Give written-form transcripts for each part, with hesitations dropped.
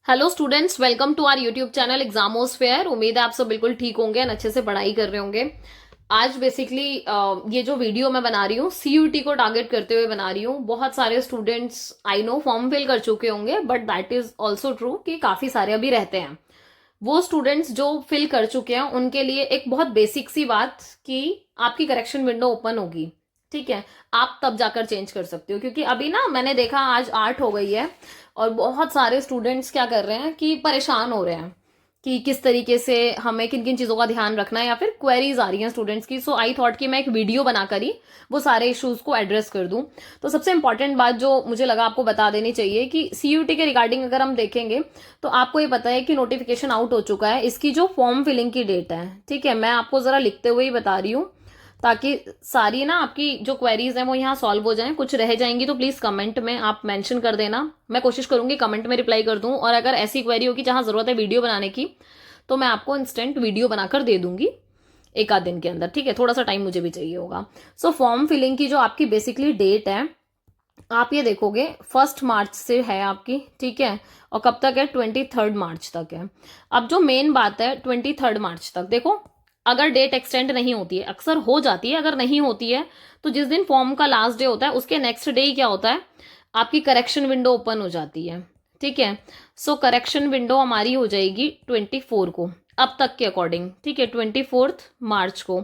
Hello students, welcome to our YouTube channel Examosphere. उम्मीद है आप सब बिल्कुल ठीक होंगे और अच्छे से पढ़ाई कर रहे होंगे। आज बेसिकली ये जो वीडियो मैं बना रही हूँ सीयूटी को टारगेट करते हुए बना रही हूँ। बहुत सारे students I know form fill कर चुके होंगे, but that is also true कि काफी सारे अभी रहते हैं। वो स्टूडेंट्स जो फिल कर चुके हैं उनके लिए एक बहुत बेसिक सी बात कि आपकी करेक्शन विंडो ओपन होगी। ठीक है, आप तब जाकर चेंज कर सकते हो, क्योंकि अभी ना मैंने देखा आज 8 हो गई है और बहुत सारे स्टूडेंट्स क्या कर रहे हैं कि परेशान हो रहे हैं कि किस तरीके से हमें किन किन चीजों का ध्यान रखना है, या फिर क्वेरीज आ रही हैं स्टूडेंट्स की। सो आई थॉट कि मैं एक वीडियो बनाकर ही वो सारे इश्यूज को एड्रेस कर दूं। तो सबसे इंपॉर्टेंट बात जो मुझे लगा आपको बता देनी चाहिए कि सीयूटी के रिगार्डिंग अगर हम देखेंगे तो आपको ये पता है कि नोटिफिकेशन आउट हो चुका है। इसकी जो फॉर्म फिलिंग की डेट है, ठीक है, मैं आपको जरा लिखते हुए ही बता रही हूँ ताकि सारी ना आपकी जो क्वेरीज हैं वो यहाँ सॉल्व हो जाएं। कुछ रह जाएंगी तो प्लीज कमेंट में आप मेंशन कर देना, मैं कोशिश करूंगी कमेंट में रिप्लाई कर दूं। और अगर ऐसी क्वेरी होगी जहां जरूरत है वीडियो बनाने की तो मैं आपको इंस्टेंट वीडियो बनाकर दे दूंगी एक आध दिन के अंदर। ठीक है, थोड़ा सा टाइम मुझे भी चाहिए होगा। सो फॉर्म फिलिंग की जो आपकी बेसिकली डेट है, आप ये देखोगे 1 मार्च से है आपकी, ठीक है, और कब तक है 23 मार्च तक है। अब जो मेन बात है 23 मार्च तक, देखो अगर डेट एक्सटेंड नहीं होती है, अक्सर हो जाती है, अगर नहीं होती है तो जिस दिन फॉर्म का लास्ट डे होता है उसके नेक्स्ट डे ही क्या होता है, आपकी करेक्शन विंडो ओपन हो जाती है। ठीक है, सो करेक्शन विंडो हमारी हो जाएगी 24 को, अब तक के अकॉर्डिंग। ठीक है, 24 मार्च को।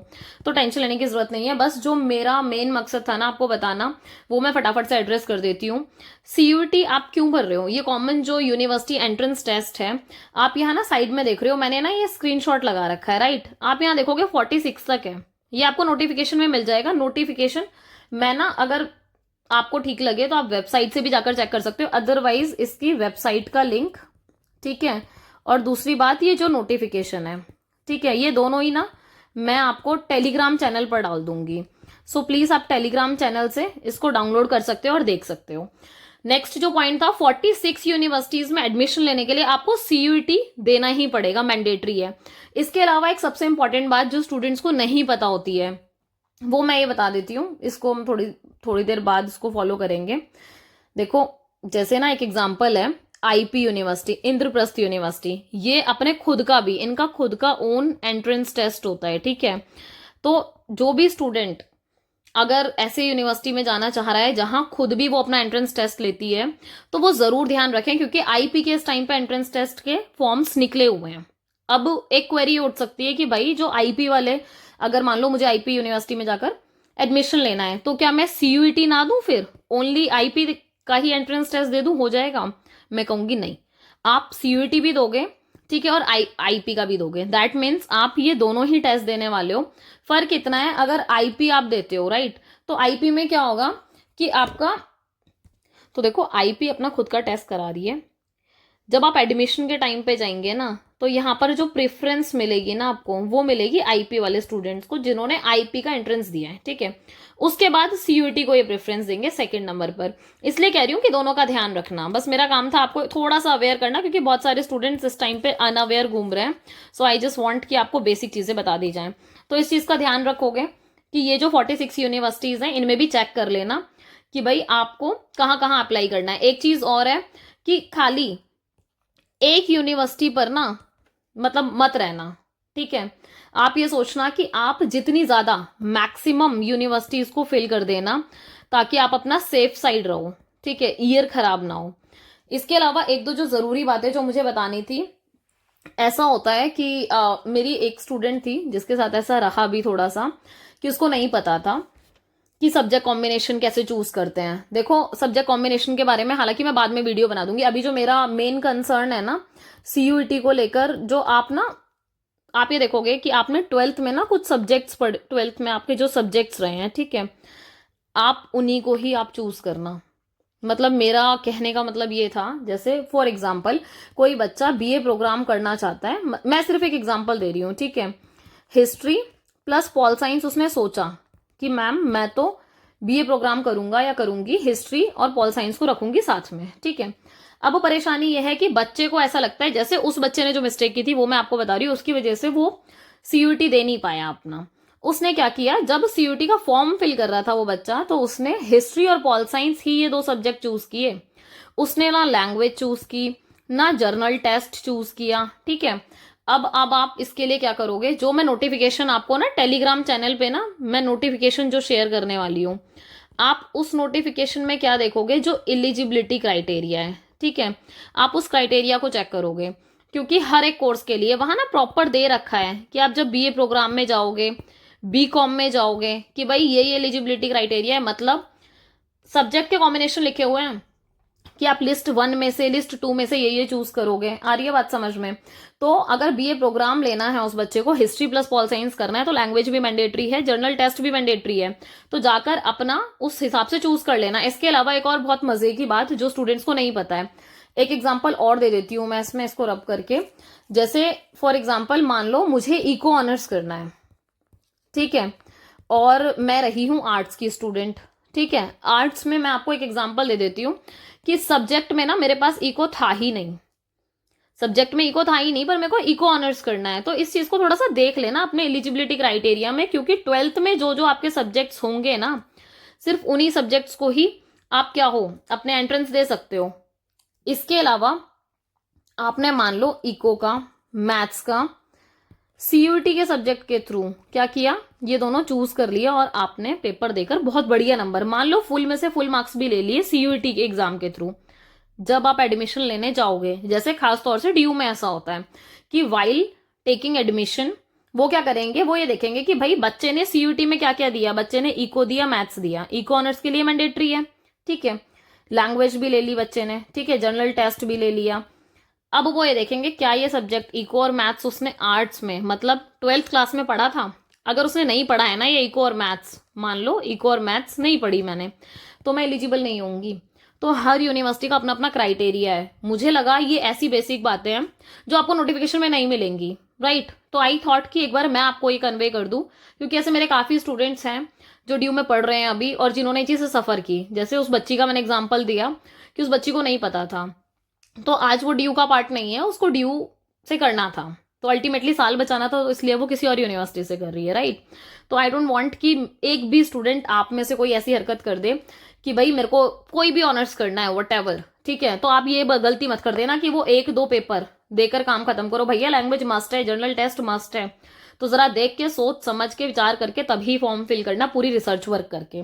तो टेंशन लेने की जरूरत नहीं है, बस जो मेरा मेन मकसद था ना आपको बताना, वो मैं फटाफट से एड्रेस कर देती हूँ। सीयूटी आप क्यों भर रहे हो, ये कॉमन जो यूनिवर्सिटी एंट्रेंस टेस्ट है, आप यहाँ ना साइड में देख रहे हो, मैंने ना ये स्क्रीनशॉट लगा रखा है, राइट। आप यहाँ देखोगे 46 तक है, ये आपको नोटिफिकेशन में मिल जाएगा। नोटिफिकेशन मैं ना, अगर आपको ठीक लगे तो आप वेबसाइट से भी जाकर चेक कर सकते हो, अदरवाइज इसकी वेबसाइट का लिंक, ठीक है, और दूसरी बात ये जो नोटिफिकेशन है, ठीक है, ये दोनों ही ना मैं आपको टेलीग्राम चैनल पर डाल दूंगी। सो प्लीज आप टेलीग्राम चैनल से इसको डाउनलोड कर सकते हो और देख सकते हो। नेक्स्ट जो पॉइंट था, 46 यूनिवर्सिटीज में एडमिशन लेने के लिए आपको सीयूटी देना ही पड़ेगा, मैंडेटरी है। इसके अलावा एक सबसे इंपॉर्टेंट बात जो स्टूडेंट्स को नहीं पता होती है वो मैं ये बता देती हूँ, इसको हम थोड़ी थोड़ी देर बाद इसको फॉलो करेंगे। देखो जैसे ना एक एग्जाम्पल है आईपी यूनिवर्सिटी, इंद्रप्रस्थ यूनिवर्सिटी, ये अपने खुद का भी, इनका खुद का ओन एंट्रेंस टेस्ट होता है। ठीक है, तो जो भी स्टूडेंट अगर ऐसे यूनिवर्सिटी में जाना चाह रहा है जहां खुद भी वो अपना एंट्रेंस टेस्ट लेती है, तो वो जरूर ध्यान रखें, क्योंकि आईपी के इस टाइम पे एंट्रेंस टेस्ट के फॉर्म्स निकले हुए हैं। अब एक क्वेरी उठ सकती है कि भाई जो आईपी वाले, अगर मान लो मुझे आईपी यूनिवर्सिटी में जाकर एडमिशन लेना है तो क्या मैं सीयूईटी ना दूं, फिर ओनली आईपी का ही एंट्रेंस टेस्ट दे दूं, हो जाएगा? मैं कहूंगी नहीं, आप सीयूईटी भी दोगे, ठीक है, और आईपी का भी दोगे। दैट मीन्स आप ये दोनों ही टेस्ट देने वाले हो। फर्क इतना है, अगर आईपी आप देते हो, राइट, तो आईपी में क्या होगा कि आपका, तो देखो आईपी अपना खुद का टेस्ट करा रही है, जब आप एडमिशन के टाइम पे जाएंगे ना तो यहाँ पर जो प्रेफरेंस मिलेगी ना आपको, वो मिलेगी आईपी वाले स्टूडेंट्स को जिन्होंने आईपी का एंट्रेंस दिया है। ठीक है, उसके बाद सीयूटी को ये प्रेफरेंस देंगे सेकंड नंबर पर। इसलिए कह रही हूँ कि दोनों का ध्यान रखना, बस मेरा काम था आपको थोड़ा सा अवेयर करना, क्योंकि बहुत सारे स्टूडेंट्स इस टाइम पे अनअवेयर घूम रहे हैं। सो आई जस्ट वॉन्ट कि आपको बेसिक चीजें बता दी जाए। तो इस चीज का ध्यान रखोगे कि ये जो 46 यूनिवर्सिटीज हैं इनमें भी चेक कर लेना कि भाई आपको कहाँ कहाँ अप्लाई करना है। एक चीज और है कि खाली एक यूनिवर्सिटी पर ना मतलब मत रहना। ठीक है, आप ये सोचना कि आप जितनी ज्यादा मैक्सिमम यूनिवर्सिटीज को फिल कर देना ताकि आप अपना सेफ साइड रहो। ठीक है, ईयर खराब ना हो। इसके अलावा एक दो जो जरूरी बातें जो मुझे बतानी थी, ऐसा होता है कि मेरी एक स्टूडेंट थी जिसके साथ ऐसा रहा भी थोड़ा सा कि उसको नहीं पता था कि सब्जेक्ट कॉम्बिनेशन कैसे चूज करते हैं। देखो सब्जेक्ट कॉम्बिनेशन के बारे में हालांकि मैं बाद में वीडियो बना दूंगी, अभी जो मेरा मेन कंसर्न है ना सीयूईटी को लेकर, जो आप ना, आप ये देखोगे कि आपने 12th में ना कुछ सब्जेक्ट्स पढ़, 12th में आपके जो सब्जेक्ट्स रहे हैं, ठीक है, आप उन्हीं को ही आप चूज करना। मतलब मेरा कहने का मतलब ये था, जैसे फॉर एग्जाम्पल कोई बच्चा बीए प्रोग्राम करना चाहता है, मैं सिर्फ एक एग्जाम्पल दे रही हूँ, ठीक है, हिस्ट्री प्लस पॉल साइंस उसने सोचा कि मैम मैं तो बीए प्रोग्राम करूंगा या करूंगी, हिस्ट्री और पॉल साइंस को रखूंगी साथ में। ठीक है, अब परेशानी यह है कि बच्चे को ऐसा लगता है, जैसे उस बच्चे ने जो मिस्टेक की थी वो मैं आपको बता रही हूँ, उसकी वजह से वो सीयूटी दे नहीं पाया अपना। उसने क्या किया, जब सीयूटी का फॉर्म फिल कर रहा था वो बच्चा, तो उसने हिस्ट्री और पॉल साइंस ही ये दो सब्जेक्ट चूज किए। उसने ना लैंग्वेज चूज की, ना जर्नल टेस्ट चूज किया, ठीक है। अब आप इसके लिए क्या करोगे, जो मैं नोटिफिकेशन आपको ना टेलीग्राम चैनल पे ना मैं नोटिफिकेशन जो शेयर करने वाली हूँ, आप उस नोटिफिकेशन में क्या देखोगे, जो एलिजिबिलिटी क्राइटेरिया है, ठीक है, आप उस क्राइटेरिया को चेक करोगे। क्योंकि हर एक कोर्स के लिए वहां ना प्रॉपर दे रखा है कि आप जब बीए प्रोग्राम में जाओगे, बीकॉम में जाओगे, कि भाई ये एलिजिबिलिटी क्राइटेरिया है, मतलब सब्जेक्ट के कॉम्बिनेशन लिखे हुए हैं कि आप लिस्ट 1 में से, लिस्ट 2 में से ये चूज करोगे। आ रही है बात समझ में? तो अगर बीए प्रोग्राम लेना है उस बच्चे को, हिस्ट्री प्लस पॉल साइंस करना है, तो लैंग्वेज भी मैंडेटरी है, जर्नल टेस्ट भी मैंडेटरी है, तो जाकर अपना उस हिसाब से चूज कर लेना। इसके अलावा एक और बहुत मजे की बात जो स्टूडेंट्स को नहीं पता है, एक एग्जाम्पल और दे देती हूँ मैं इसमें, इसको रब करके। जैसे फॉर एग्जाम्पल मान लो मुझे इको ऑनर्स करना है, ठीक है, और मैं रही हूं आर्ट्स की स्टूडेंट, ठीक है। आर्ट्स में मैं आपको एक एग्जांपल दे देती हूँ कि सब्जेक्ट में ना मेरे पास इको था ही नहीं, सब्जेक्ट में इको था ही नहीं, पर मेरे को इको ऑनर्स करना है। तो इस चीज को थोड़ा सा देख लेना अपने एलिजिबिलिटी क्राइटेरिया में, क्योंकि 12th में जो जो आपके सब्जेक्ट्स होंगे ना, सिर्फ उन्हीं सब्जेक्ट्स को ही आप क्या हो, अपने एंट्रेंस दे सकते हो। इसके अलावा आपने मान लो इको का, मैथ्स का, सीयूटी के सब्जेक्ट के थ्रू क्या किया, ये दोनों चूज कर लिया और आपने पेपर देकर बहुत बढ़िया नंबर, मान लो फुल में से फुल मार्क्स भी ले लिए सीयूटी के एग्जाम के थ्रू। जब आप एडमिशन लेने जाओगे, जैसे खास तौर से ड्यू में ऐसा होता है कि वाइल टेकिंग एडमिशन वो क्या करेंगे, वो ये देखेंगे कि भाई बच्चे ने सीयूटी में क्या क्या दिया, बच्चे ने इको दिया, मैथ्स दिया, इको ऑनर्स के लिए मैंडेटरी है, ठीक है, लैंग्वेज भी ले ली बच्चे ने, ठीक है, जनरल टेस्ट भी ले लिया। अब वो ये देखेंगे क्या ये सब्जेक्ट इको और मैथ्स उसने आर्ट्स में, मतलब 12th क्लास में पढ़ा था। अगर उसने नहीं पढ़ा है ना ये इको और मैथ्स, मान लो इको और मैथ्स नहीं पढ़ी मैंने, तो मैं एलिजिबल नहीं होंगी। तो हर यूनिवर्सिटी का अपना अपना क्राइटेरिया है। मुझे लगा ये ऐसी बेसिक बातें हैं जो आपको नोटिफिकेशन में नहीं मिलेंगी, राइट। तो आई थॉट कि एक बार मैं आपको ये कन्वे कर दूं, क्योंकि ऐसे मेरे काफी स्टूडेंट्स हैं जो ड्यू में पढ़ रहे हैं अभी, और जिन्होंने ये चीज सफर की। जैसे उस बच्ची का मैंने एग्जाम्पल दिया कि उस बच्ची को नहीं पता था, तो आज वो ड्यू का पार्ट नहीं है, उसको ड्यू से करना था, तो अल्टीमेटली साल बचाना था, तो इसलिए वो किसी और यूनिवर्सिटी से कर रही है, राइट। तो आई डोंट वांट कि एक भी स्टूडेंट आप में से कोई ऐसी हरकत कर दे कि भाई मेरे को कोई भी ऑनर्स करना है वट, ठीक है, तो आप ये गलती मत कर देना कि वो 1-2 पेपर देकर काम खत्म करो। भैया लैंग्वेज मस्ट है, जनरल टेस्ट मस्ट है, तो जरा देख के, सोच समझ के, विचार करके तभी फॉर्म फिल करना, पूरी रिसर्च वर्क करके।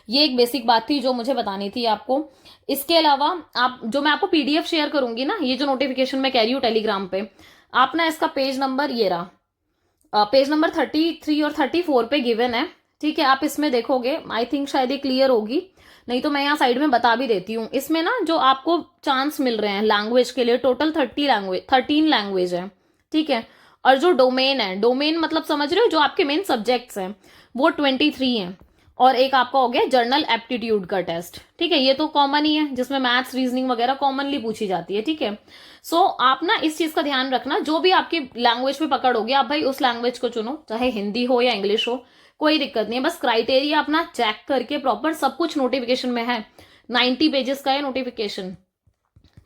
ये एक बेसिक बात थी जो मुझे बतानी थी आपको। इसके अलावा आप, जो मैं आपको पीडीएफ शेयर करूंगी ना, ये जो नोटिफिकेशन मैं कह रही हूँ टेलीग्राम पे, आप ना इसका पेज नंबर, ये रहा पेज नंबर 33 और 34 पे गिवन है, ठीक है। आप इसमें देखोगे, आई थिंक शायद ये क्लियर होगी, नहीं तो मैं यहाँ साइड में बता भी देती हूँ। इसमें ना जो आपको चांस मिल रहे हैं लैंग्वेज के लिए, टोटल 13 लैंग्वेज है, ठीक है। और जो डोमेन है, डोमेन मतलब समझ रहे हो, जो आपके मेन सब्जेक्ट्स हैं वो 23 हैं, और एक आपका हो गया जर्नल एप्टीट्यूड का टेस्ट, ठीक है। ये तो कॉमन ही है, जिसमें मैथ्स, रीजनिंग वगैरह कॉमनली पूछी जाती है, ठीक है। सो आप ना इस चीज का ध्यान रखना, जो भी आपकी लैंग्वेज पे पकड़ होगी, आप भाई उस लैंग्वेज को चुनो, चाहे हिंदी हो या इंग्लिश हो, कोई दिक्कत नहीं है। बस क्राइटेरिया अपना चेक करके प्रॉपर, सब कुछ नोटिफिकेशन में है, 90 पेजेस का है नोटिफिकेशन,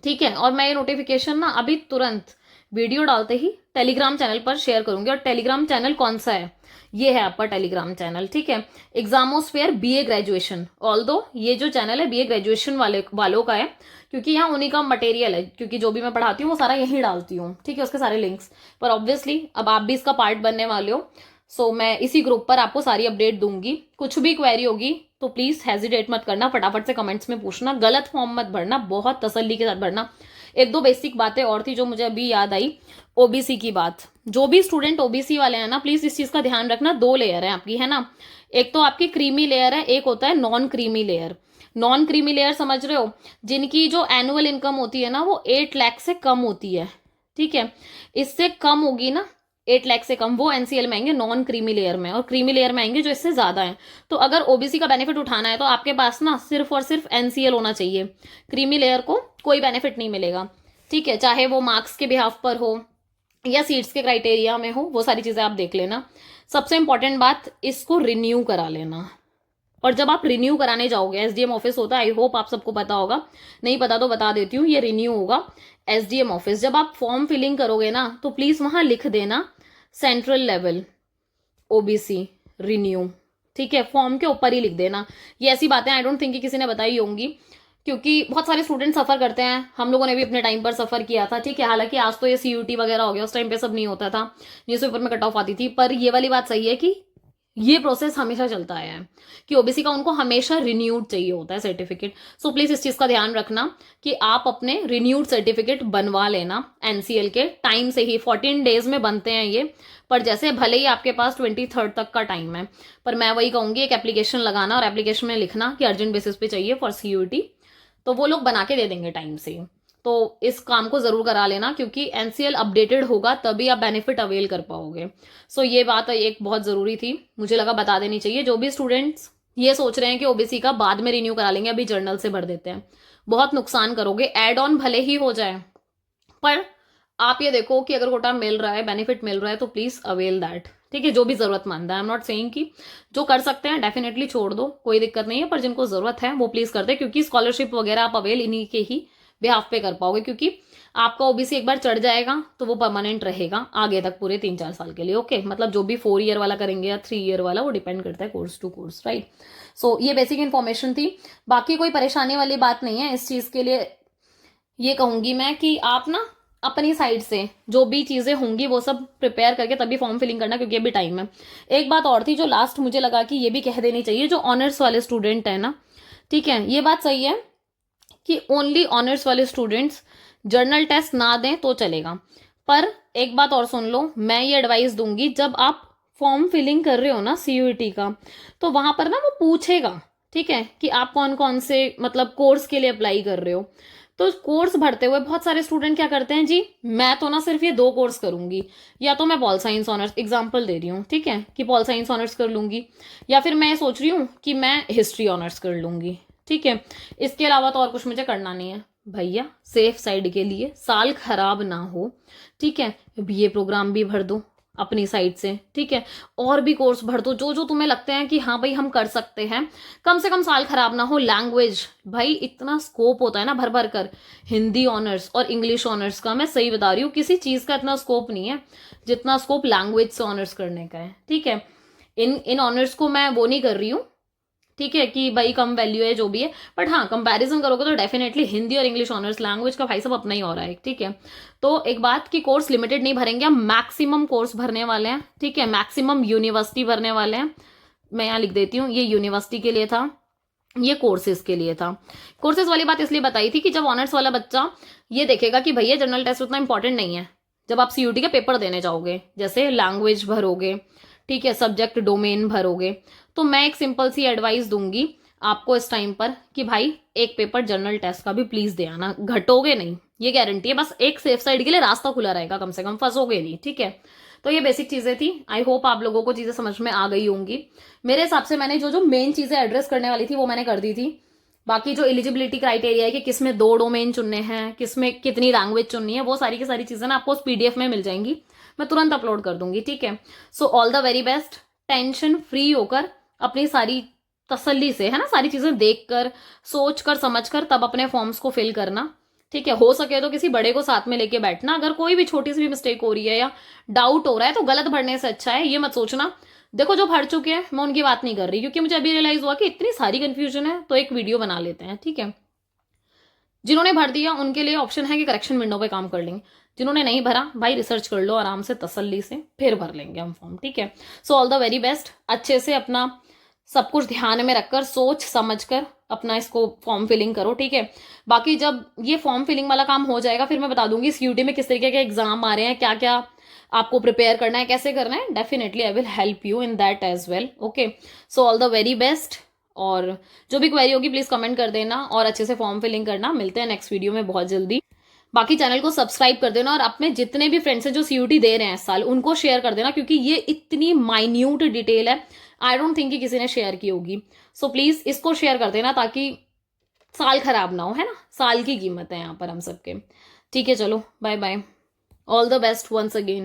ठीक है। और मैं ये नोटिफिकेशन ना अभी तुरंत वीडियो डालते ही टेलीग्राम चैनल पर शेयर करूंगी। और टेलीग्राम चैनल कौन सा है, ये है आपका टेलीग्राम चैनल, ठीक है, एग्जामोस्फेयर बीए ग्रेजुएशन। ऑल्दो ये जो चैनल है बीए ग्रेजुएशन वालों का है, क्योंकि यहाँ उन्हीं का मटेरियल है, क्योंकि जो भी मैं पढ़ाती हूँ वो सारा यहीं डालती हूँ, ठीक है, उसके सारे लिंक्स। पर ऑब्वियसली अब आप भी इसका पार्ट बनने वाले हो, सो मैं इसी ग्रुप पर आपको सारी अपडेट दूंगी। कुछ भी क्वेरी होगी तो प्लीज हेजिटेट मत करना, फटाफट से कमेंट्स में पूछना, गलत फॉर्म मत भरना, बहुत तसल्ली के साथ भरना। 1-2 बेसिक बातें और थी जो मुझे अभी याद आई, ओबीसी की बात। जो भी स्टूडेंट ओबीसी वाले हैं ना, प्लीज इस चीज का ध्यान रखना, 2 लेयर है आपकी, है ना। एक तो आपकी क्रीमी लेयर है, एक होता है non creamy layer. Non creamy layer समझ रहे हो, जिनकी जो एनुअल इनकम होती है ना वो 8 लाख से कम होती है, ठीक है। इससे कम होगी ना, 8 लाख से कम, वो एनसीएल में आएंगे नॉन क्रीमी लेयर में, और क्रीमी लेयर में आएंगे जो इससे ज्यादा है। तो अगर ओबीसी का बेनिफिट उठाना है तो आपके पास ना सिर्फ और सिर्फ एनसीएल होना चाहिए, क्रीमी लेयर को कोई बेनिफिट नहीं मिलेगा, ठीक है, चाहे वो मार्क्स के बिहाफ पर हो या सीट्स के क्राइटेरिया में हो, वो सारी चीजें आप देख लेना। सबसे इंपॉर्टेंट बात, इसको रिन्यू करा लेना। और जब आप रिन्यू कराने जाओगे, एसडीएम ऑफिस होता है, आई होप आप सबको पता होगा, नहीं पता तो बता देती हूँ, ये रिन्यू होगा एसडीएम ऑफिस। जब आप फॉर्म फिलिंग करोगे ना, तो प्लीज वहां लिख देना सेंट्रल लेवल ओबीसी रिन्यू, ठीक है, फॉर्म के ऊपर ही लिख देना। ये ऐसी बातें आई डोंट थिंक कि किसी ने बताई होंगी, क्योंकि बहुत सारे स्टूडेंट सफ़र करते हैं, हम लोगों ने भी अपने टाइम पर सफ़र किया था, ठीक है। हालांकि आज तो ये CUT वगैरह हो गया, उस टाइम पे सब नहीं होता था, न्यूज़पेपर में कट ऑफ आती थी। पर ये वाली बात सही है कि ये प्रोसेस हमेशा चलता आया है कि OBC का उनको हमेशा रिन्यूड चाहिए होता है सर्टिफिकेट। सो प्लीज़ इस चीज़ का ध्यान रखना कि आप अपने रिन्यूड सर्टिफिकेट बनवा लेना NCL के टाइम से ही। 14 डेज में बनते हैं ये, पर जैसे भले ही आपके पास 23 तक का टाइम है, पर मैं वही कहूँगी एक एप्लीकेशन लगाना और एप्लीकेशन में लिखना कि अर्जेंट बेसिस पे चाहिए फॉर CUT, तो वो लोग बना के दे देंगे टाइम से। तो इस काम को ज़रूर करा लेना, क्योंकि NCL अपडेटेड होगा तभी आप बेनिफिट अवेल कर पाओगे। सो ये बात एक बहुत ज़रूरी थी, मुझे लगा बता देनी चाहिए। जो भी स्टूडेंट्स ये सोच रहे हैं कि OBC का बाद में रिन्यू करा लेंगे, अभी जर्नल से भर देते हैं, बहुत नुकसान करोगे। एड ऑन भले ही हो जाए, पर आप ये देखो कि अगर कोटा मिल रहा है, बेनिफिट मिल रहा है, तो प्लीज़ अवेल दैट, ठीक है। जो भी ज़रूरतमंद है, आई एम नॉट सेइंग कि जो कर सकते हैं डेफिनेटली छोड़ दो, कोई दिक्कत नहीं है, पर जिनको ज़रूरत है वो प्लीज़ कर दे, क्योंकि स्कॉलरशिप वगैरह आप अवेल इन्हीं के ही बिहाफ पे कर पाओगे, क्योंकि आपका OBC एक बार चढ़ जाएगा तो वो परमानेंट रहेगा आगे तक पूरे 3-4 साल के लिए, ओके। मतलब जो भी 4 ईयर वाला करेंगे या 3 ईयर वाला, वो डिपेंड करता है कोर्स टू कोर्स, राइट। सो ये बेसिक इन्फॉर्मेशन थी, बाकी कोई परेशानी वाली बात नहीं है। इस चीज़ के लिए ये कहूँगी मैं कि आप ना अपनी साइड से जो भी चीज़ें होंगी वो सब प्रिपेयर करके तभी फॉर्म फिलिंग करना, क्योंकि अभी टाइम है। एक बात और थी जो लास्ट मुझे लगा कि ये भी कह देनी चाहिए, जो ऑनर्स वाले स्टूडेंट है ना, ठीक है, ये बात सही है कि ओनली ऑनर्स वाले स्टूडेंट्स जर्नल टेस्ट ना दें तो चलेगा। पर एक बात और सुन लो, मैं ये एडवाइस दूंगी, जब आप फॉर्म फिलिंग कर रहे हो ना CUT का, तो वहां पर ना वो पूछेगा, ठीक है, कि आप कौन कौन से मतलब कोर्स के लिए अप्लाई कर रहे हो। तो कोर्स भरते हुए बहुत सारे स्टूडेंट क्या करते हैं, जी मैं तो ना सिर्फ ये 2 कोर्स करूंगी, या तो मैं पॉल साइंस ऑनर्स, एग्जाम्पल दे रही हूँ, ठीक है, कि पॉल साइंस ऑनर्स कर लूंगी, या फिर मैं सोच रही हूँ कि मैं हिस्ट्री ऑनर्स कर लूंगी, ठीक है, इसके अलावा तो और कुछ मुझे करना नहीं है। भैया सेफ साइड के लिए, साल खराब ना हो, ठीक है, BA प्रोग्राम भी भर दो अपनी साइड से, ठीक है, और भी कोर्स भर दो जो जो तुम्हें लगते हैं कि हाँ भाई हम कर सकते हैं, कम से कम साल खराब ना हो। लैंग्वेज भाई इतना स्कोप होता है ना भर भर कर, हिंदी ऑनर्स और इंग्लिश ऑनर्स का, मैं सही बता रही हूँ, किसी चीज़ का इतना स्कोप नहीं है जितना स्कोप लैंग्वेज से ऑनर्स करने का है, ठीक है। इन ऑनर्स को मैं वो नहीं कर रही हूँ, ठीक है, कि भाई कम वैल्यू है जो भी है, बट हाँ कंपैरिजन करोगे तो डेफिनेटली हिंदी और इंग्लिश ऑनर्स लैंग्वेज का भाई सब अपना ही हो रहा है, ठीक है। तो एक बात कि कोर्स लिमिटेड नहीं भरेंगे, हम मैक्सिमम कोर्स भरने वाले हैं, ठीक है, मैक्सिमम यूनिवर्सिटी भरने वाले हैं। मैं यहाँ लिख देती हूँ, ये यूनिवर्सिटी के लिए था, ये कोर्सेज के लिए था। कोर्सेज वाली बात इसलिए बताई थी कि जब ऑनर्स वाला बच्चा ये देखेगा कि भैया जनरल टेस्ट उतना इंपॉर्टेंट नहीं है, जब आप CUT का पेपर देने जाओगे, जैसे लैंग्वेज भरोगे, ठीक है, सब्जेक्ट डोमेन भरोगे, तो मैं एक सिंपल सी एडवाइस दूंगी आपको इस टाइम पर कि भाई एक पेपर जनरल टेस्ट का भी प्लीज दे आना, घटोगे नहीं, ये गारंटी है। बस एक सेफ साइड के लिए रास्ता खुला रहेगा, कम से कम फंसोगे नहीं, ठीक है। तो ये बेसिक चीजें थी, आई होप आप लोगों को चीजें समझ में आ गई होंगी। मेरे हिसाब से मैंने जो जो मेन चीजें एड्रेस करने वाली थी वो मैंने कर दी थी। बाकी जो एलिजिबिलिटी क्राइटेरिया है कि किसमें 2 डोमेन चुनने हैं, किसमें कितनी लैंग्वेज चुननी है, वो सारी की सारी चीजें ना आपको उस PDF में मिल जाएंगी, मैं तुरंत अपलोड कर दूंगी, ठीक है। सो all the very best, tension free होकर अपनी सारी तसल्ली से, है ना, सारी चीजें देखकर सोच कर समझ कर तब अपने फॉर्म्स को फिल करना, ठीक है। हो सके तो किसी बड़े को साथ में लेके बैठना, अगर कोई भी छोटी सी भी मिस्टेक हो रही है या डाउट हो रहा है तो गलत भरने से अच्छा है ये मत सोचना। देखो जो भर चुके हैं मैं उनकी बात नहीं कर रही, क्योंकि मुझे अभी रियलाइज हुआ कि इतनी सारी कंफ्यूजन है तो एक वीडियो बना लेते हैं, ठीक है। जिन्होंने भर दिया उनके लिए ऑप्शन है कि करेक्शन विंडो पे काम कर लेंगे, जिन्होंने नहीं भरा भाई रिसर्च कर लो आराम से तसल्ली से, फिर भर लेंगे हम फॉर्म, ठीक है। सो ऑल द वेरी बेस्ट, अच्छे से अपना सब कुछ ध्यान में रखकर सोच समझ कर अपना इसको फॉर्म फिलिंग करो, ठीक है। बाकी जब ये फॉर्म फिलिंग वाला काम हो जाएगा फिर मैं बता दूंगी CUT में किस तरीके के एग्जाम आ रहे हैं, क्या क्या आपको प्रिपेयर करना है, कैसे करना है, definitely I will help you in that as well, okay. So all the very best, और जो भी क्वेरी होगी प्लीज कमेंट कर देना और अच्छे से फॉर्म फिलिंग करना। मिलते हैं नेक्स्ट वीडियो में बहुत जल्दी। बाकी चैनल को सब्सक्राइब कर देना और अपने जितने भी फ्रेंड्स हैं जो CUT दे रहे हैं इस साल उनको शेयर कर देना, क्योंकि ये इतनी माइन्यूट डिटेल है, आई डोंट थिंक कि किसी ने शेयर की होगी। सो प्लीज इसको शेयर कर देना ताकि साल खराब ना हो, है ना, साल की कीमत है यहाँ पर हम सबके, ठीक है। चलो bye bye, all the best once again.